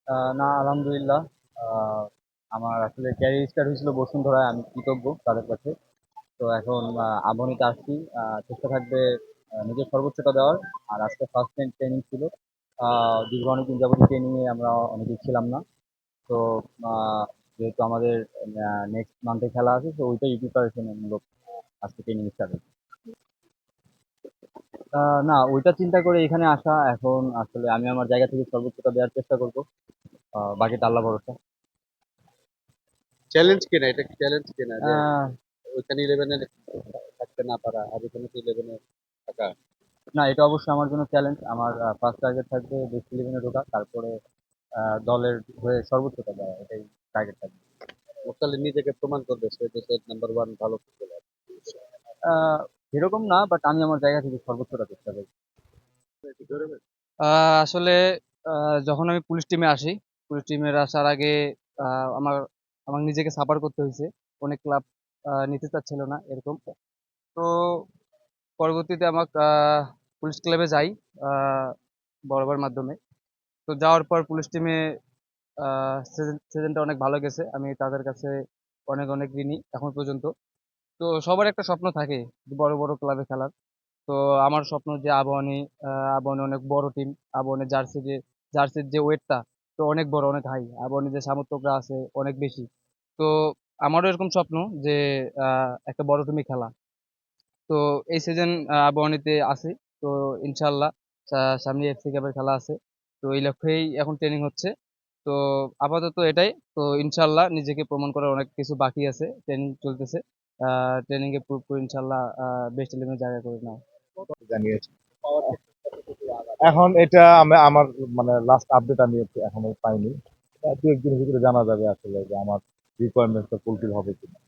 না, আলহামদুলিল্লাহ। আহ, আমার আসলে ক্যারিয়ার স্টার্ট হয়েছিল বসুন্ধরায়, আমি কৃতজ্ঞ তাদের কাছে। তো এখন আবাহনীতে আসছি। চেষ্টা থাকবে নিজের সর্বোচ্চটা দেওয়ার। আর আজকে ফার্স্ট টাইম ট্রেনিং ছিল। দীর্ঘ অনেকদিন যাবতীয় ট্রেনিং এ আমরা অনেকেই ছিলাম না। তো আহ, যেহেতু আমাদের নেক্সট মান্থে খেলা আছে, তো ওইটাই প্রিপারেশন মূলক আজকে ট্রেনিং স্টার্ট হয়েছে। না, ওইটা চিন্তা করে এখানে আসা। এখন আসলে আমি আমার জায়গা থেকে সর্বোচ্চটা দেওয়ার চেষ্টা করবো। বাকিটা আল্লাহ ভরসা। চ্যালেঞ্জ কিনা, এটা কি চ্যালেঞ্জ কিনা যে আহ, ওইখানে 11-এ থাকতে না পারা আর এখানে 11-এ থাকা? না, এটা অবশ্যই আমার জন্য চ্যালেঞ্জ। আমার ফার্স্ট টার্গেট থাকবে বেস্ট ইলেভেনে ঢোকা, তারপরে দলের হয়ে সর্বোচ্চটা দেওয়া, এটাই টার্গেট থাকবে। ও তাহলে নিজেকে প্রমাণ করবে সে দেশের নাম্বার ওয়ান ভালো ফুটবলার। এরকম না, বাট আমি আমার জায়গা থেকে সর্বোচ্চটা চেষ্টা করবো। আসলে যখন আমি পুলিশ টিমে আসি, পুলিশ টিমের আসার আগে আমার আমার নিজেকে সাফার করতে হয়েছে। অনেক ক্লাব নিতে চাচ্ছিল না এরকম। তো পরবর্তীতে আমাকে পুলিশ ক্লাবে যাই আহ, বরাবর মাধ্যমে। তো যাওয়ার পর পুলিশ টিমে সিজনটা অনেক ভালো গেছে, আমি তাদের কাছে অনেক অনেক ঋণী এখন পর্যন্ত। তো সবার একটা স্বপ্ন থাকে যে বড় বড় ক্লাবে খেলার। তো আমার স্বপ্ন যে আবাহনী, আবাহনী অনেক বড় টিম। আবাহনীর জার্সির যে ওয়েটটা তো অনেক বড়, অনেক হাই। আবাহনীর যে সমর্থকরা আছে অনেক বেশি। তো আমারও এরকম স্বপ্ন যে একটা বড় টিমে খেলা। তো এই সিজন আবাহনীতে আছি। তো ইনশাল্লাহ সামনে এফসি কাপের খেলা আছে। তো এই লক্ষ্যেই এখন ট্রেনিং হচ্ছে। তো আপাতত এটাই। তো ইনশাল্লাহ নিজেকে প্রমাণ করার অনেক কিছু বাকি আছে, ট্রেনিং চলতেছে। ট্রেনিং এ পুরো ইনশাল্লাহ বেস্ট ইলেভেন জায়গা করে নাও। জানিয়েছে। এখন এটা আমি আমার মানে লাস্ট আপডেট আমি এখনো পাইনি। দু একদিনের ভিতরে জানা যাবে আসলে যে আমার রিকোয়ারমেন্টটা ফুলফিল হবে কিনা।